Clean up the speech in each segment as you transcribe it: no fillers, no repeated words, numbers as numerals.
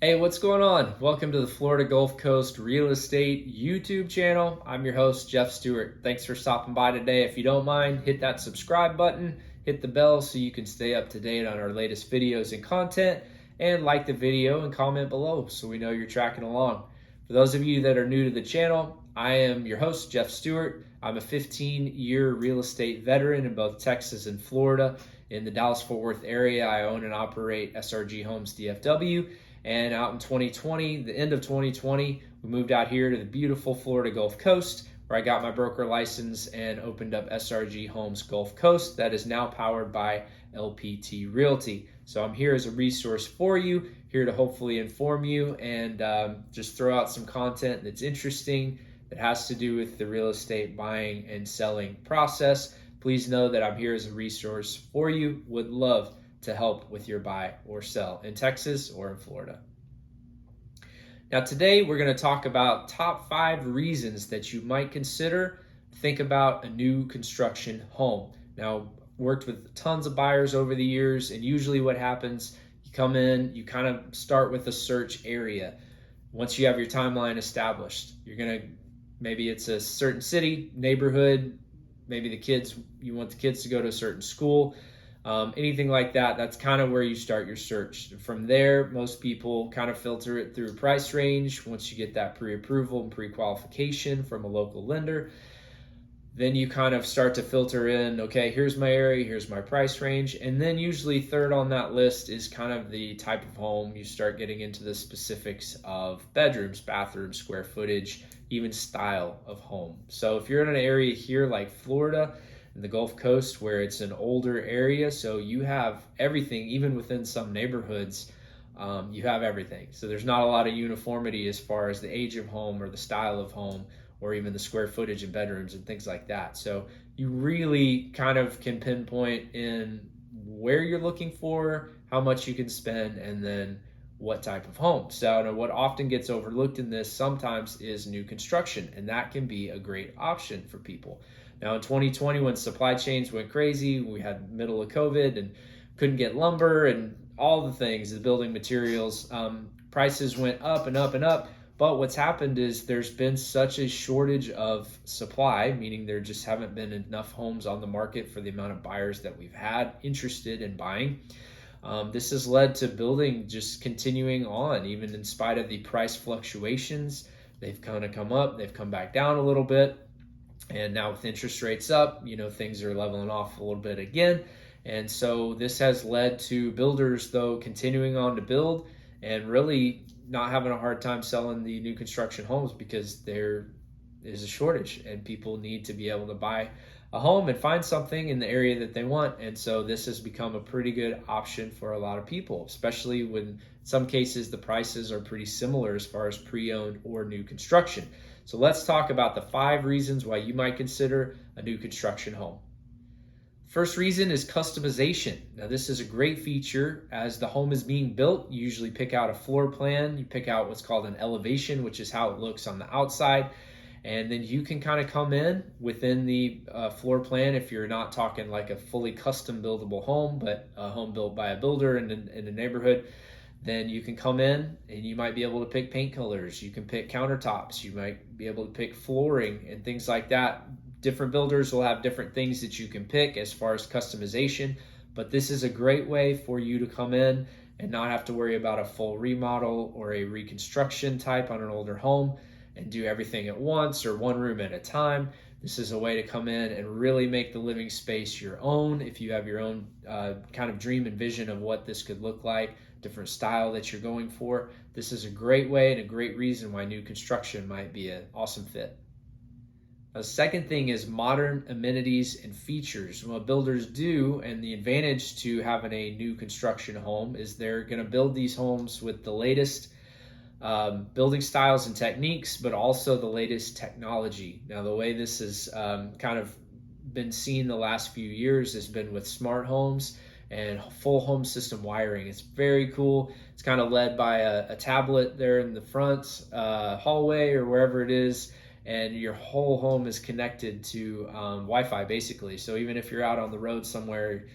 Hey, what's going on? Welcome to the Florida Gulf Coast Real Estate YouTube channel. I'm your host, Jeff Stewart. Thanks for stopping by today. If you don't mind, hit that subscribe button, hit the bell so you can stay up to date on our latest videos and content, and like the video and comment below so we know you're tracking along. For those of you that are new to the channel, I am your host, Jeff Stewart. I'm a 15-year real estate veteran in both Texas and Florida. In the Dallas-Fort Worth area, I own and operate SRG Homes DFW. And out in 2020, the end of 2020, we moved out here to the beautiful Florida Gulf Coast, where I got my broker license and opened up SRG Homes Gulf Coast that is now powered by LPT Realty. So I'm here as a resource for you, here to hopefully inform you and just throw out some content that's interesting, that has to do with the real estate buying and selling process. Please know that I'm here as a resource for you. Would love to help with your buy or sell in Texas or in Florida. Now today we're going to talk about top 5 reasons that you might consider think about a new construction home. Now, worked with tons of buyers over the years, and usually what happens, you come in, you kind of start with a search area. Once you have your timeline established, maybe it's a certain city, neighborhood, maybe you want the kids to go to a certain school. Anything like that, that's kind of where you start your search. From there, most people kind of filter it through price range. Once you get that pre-approval and pre-qualification from a local lender, then you kind of start to filter in, okay, here's my area, here's my price range. And then usually third on that list is kind of the type of home. You start getting into the specifics of bedrooms, bathrooms, square footage, even style of home. So if you're in an area here like Florida, in the Gulf Coast, where it's an older area, so you have everything. Even within some neighborhoods, you have everything. So there's not a lot of uniformity as far as the age of home or the style of home or even the square footage of bedrooms and things like that. So you really kind of can pinpoint in where you're looking for, how much you can spend, and then what type of home. So what often gets overlooked in this sometimes is new construction, and that can be a great option for people. Now in 2020, when supply chains went crazy, we had middle of COVID and couldn't get lumber and all the things, the building materials, prices went up and up and up. But what's happened is there's been such a shortage of supply, meaning there just haven't been enough homes on the market for the amount of buyers that we've had interested in buying. This has led to building just continuing on, even in spite of the price fluctuations. They've kind of come up, they've come back down a little bit. And now with interest rates up, things are leveling off a little bit again. And so this has led to builders, though, continuing on to build and really not having a hard time selling the new construction homes because there is a shortage and people need to be able to buy a home and find something in the area that they want. And so this has become a pretty good option for a lot of people, especially when in some cases the prices are pretty similar as far as pre-owned or new construction. So let's talk about the 5 reasons why you might consider a new construction home. First reason is customization. Now this is a great feature. As the home is being built, you usually pick out a floor plan. You pick out what's called an elevation, which is how it looks on the outside. And then you can kind of come in within the floor plan if you're not talking like a fully custom buildable home, but a home built by a builder in a neighborhood. Then you can come in and you might be able to pick paint colors. You can pick countertops. You might be able to pick flooring and things like that. Different builders will have different things that you can pick as far as customization, but this is a great way for you to come in and not have to worry about a full remodel or a reconstruction type on an older home and do everything at once or one room at a time. This is a way to come in and really make the living space your own. If you have your own kind of dream and vision of what this could look like, different style that you're going for, this is a great way and a great reason why new construction might be an awesome fit. The second thing is modern amenities and features. What builders do, and the advantage to having a new construction home, is they're going to build these homes with the latest building styles and techniques, but also the latest technology. Now, the way this has kind of been seen the last few years has been with smart homes and full home system wiring. It's very cool. It's kind of led by a tablet there in the front hallway or wherever it is, and your whole home is connected to Wi-Fi basically. So even if you're out on the road somewhere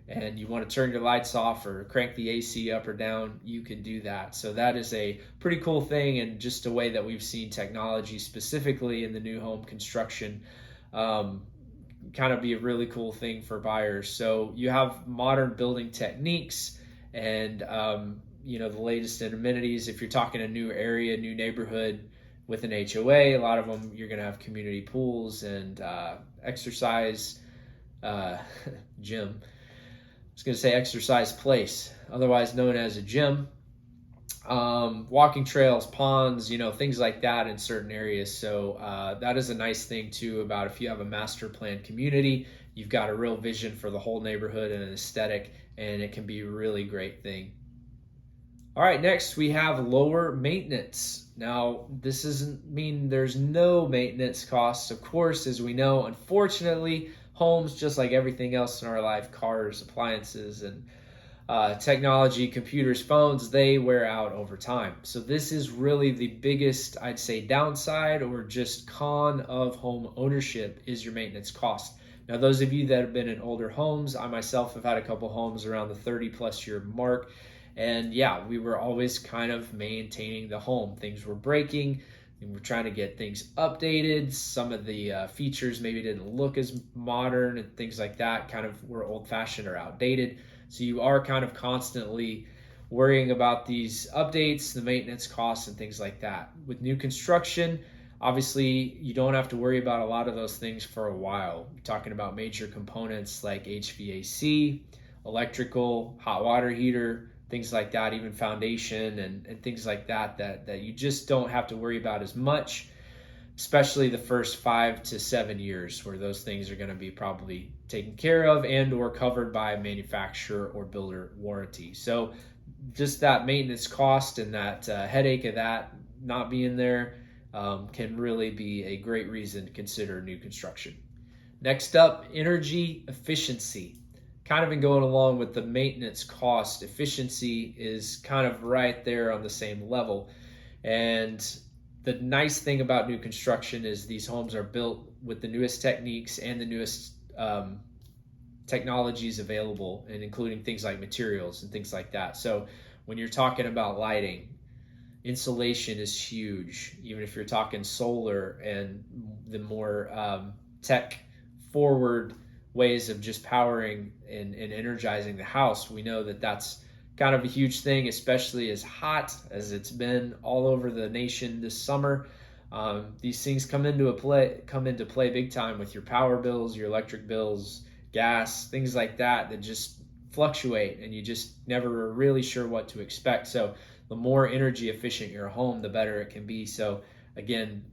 and you want to turn your lights off or crank the AC up or down, you can do that. So that is a pretty cool thing, and just a way that we've seen technology specifically in the new home construction kind of be a really cool thing for buyers. So you have modern building techniques and the latest in amenities. If you're talking a new area, new neighborhood with an HOA, a lot of them you're going to have community pools and exercise gym. I was going to say exercise place, otherwise known as a gym. Walking trails, ponds, things like that in certain areas. So that is a nice thing too about if you have a master plan community, you've got a real vision for the whole neighborhood and an aesthetic, and it can be a really great thing. All right, next we have lower maintenance. Now, this doesn't mean there's no maintenance costs. Of course, as we know, unfortunately, homes, just like everything else in our life, cars, appliances, and technology, computers, phones, they wear out over time. So this is really the biggest, I'd say, downside or just con of home ownership is your maintenance cost. Now, those of you that have been in older homes, I myself have had a couple homes around the 30 plus year mark. And yeah, we were always kind of maintaining the home. Things were breaking, and we're trying to get things updated. Some of the features maybe didn't look as modern, and things like that kind of were old-fashioned or outdated. So you are kind of constantly worrying about these updates, the maintenance costs, and things like that. With new construction, obviously, you don't have to worry about a lot of those things for a while. You're talking about major components like HVAC, electrical, hot water heater, things like that, even foundation and things like that you just don't have to worry about as much, especially the first 5 to 7 years, where those things are going to be probably taken care of and or covered by a manufacturer or builder warranty. So just that maintenance cost and that headache of that not being there can really be a great reason to consider new construction. Next up, energy efficiency. Kind of been going along with the maintenance cost. Efficiency is kind of right there on the same level. And the nice thing about new construction is these homes are built with the newest techniques and the newest technologies available, and including things like materials and things like that. So when you're talking about lighting, insulation is huge. Even if you're talking solar and the more tech forward ways of just powering and energizing the house, we know that that's kind of a huge thing, especially as hot as it's been all over the nation this summer. These things come into play big time with your power bills, your electric bills, gas, things like that just fluctuate, and you just never are really sure what to expect. So the more energy efficient your home, the better it can be. So again,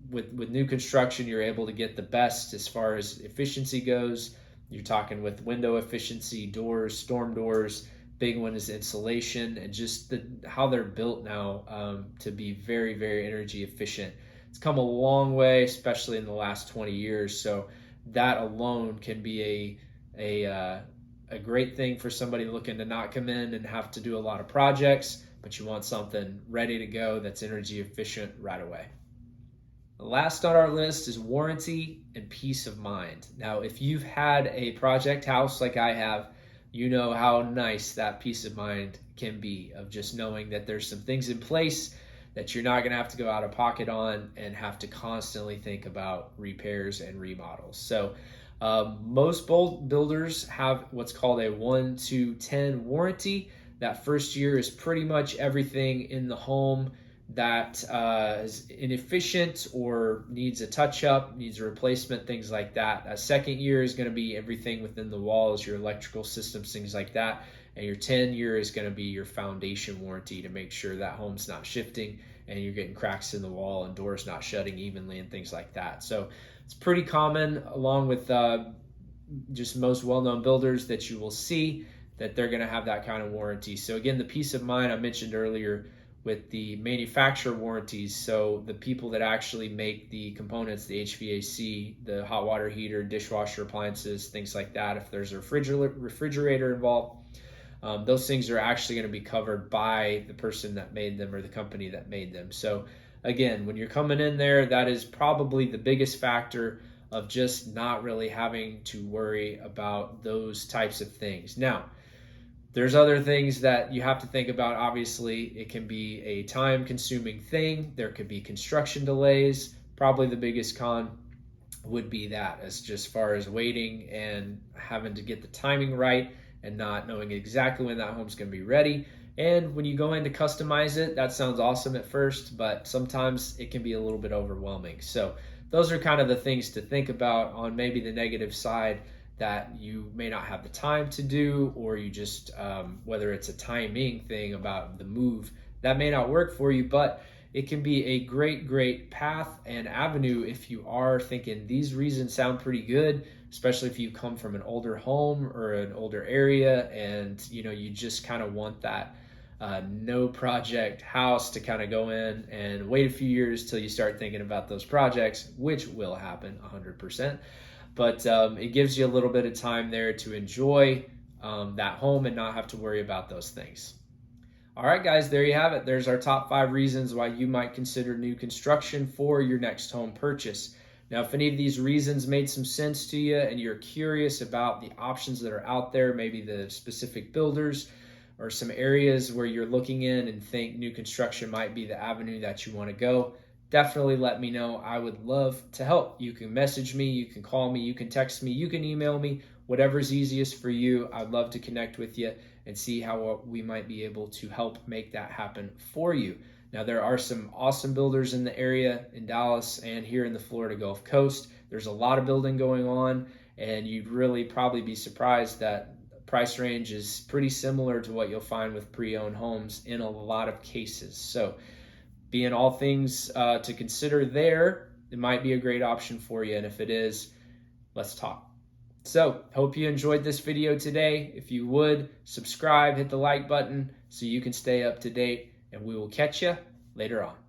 with new construction, you're able to get the best as far as efficiency goes. You're talking with window efficiency, doors, storm doors. Big one is insulation, and just how they're built now to be very, very energy efficient. It's come a long way, especially in the last 20 years. So that alone can be a great thing for somebody looking to not come in and have to do a lot of projects, but you want something ready to go that's energy efficient right away. Last on our list is warranty and peace of mind. Now, if you've had a project house like I have, you know how nice that peace of mind can be, of just knowing that there's some things in place that you're not going to have to go out of pocket on and have to constantly think about repairs and remodels. So most builders have what's called a 1 to 10 warranty. That first year is pretty much everything in the home that is inefficient or needs a touch-up, needs a replacement, things like that. A second year is going to be everything within the walls, your electrical systems, things like that. And your 10-year is going to be your foundation warranty to make sure that home's not shifting and you're getting cracks in the wall and doors not shutting evenly and things like that. So it's pretty common, along with just most well-known builders that you will see, that they're going to have that kind of warranty. So again, the peace of mind I mentioned earlier with the manufacturer warranties, so the people that actually make the components, the HVAC, the hot water heater, dishwasher appliances, things like that, if there's a refrigerator involved, those things are actually going to be covered by the person that made them or the company that made them. So again, when you're coming in there, that is probably the biggest factor of just not really having to worry about those types of things. Now, there's other things that you have to think about. Obviously, it can be a time-consuming thing. There could be construction delays. Probably the biggest con would be that, as just far as waiting and having to get the timing right and not knowing exactly when that home's going to be ready. And when you go in to customize it, that sounds awesome at first, but sometimes it can be a little bit overwhelming. So those are kind of the things to think about on maybe the negative side that you may not have the time to do, or you just, whether it's a timing thing about the move, that may not work for you, but it can be a great path and avenue if you are thinking these reasons sound pretty good, especially if you come from an older home or an older area and you just kind of want that no project house to kind of go in and wait a few years till you start thinking about those projects, which will happen 100%. But it gives you a little bit of time there to enjoy that home and not have to worry about those things. All right, guys, there you have it. There's our top 5 reasons why you might consider new construction for your next home purchase. Now, if any of these reasons made some sense to you and you're curious about the options that are out there, maybe the specific builders or some areas where you're looking in and think new construction might be the avenue that you want to go, definitely let me know. I would love to help. You can message me, you can call me, you can text me, you can email me, whatever's easiest for you. I'd love to connect with you and see how we might be able to help make that happen for you. Now, there are some awesome builders in the area in Dallas and here in the Florida Gulf Coast. There's a lot of building going on, and you'd really probably be surprised that the price range is pretty similar to what you'll find with pre-owned homes in a lot of cases. So being all things to consider there, it might be a great option for you. And if it is, let's talk. So, hope you enjoyed this video today. If you would, subscribe, hit the like button so you can stay up to date, and we will catch you later on.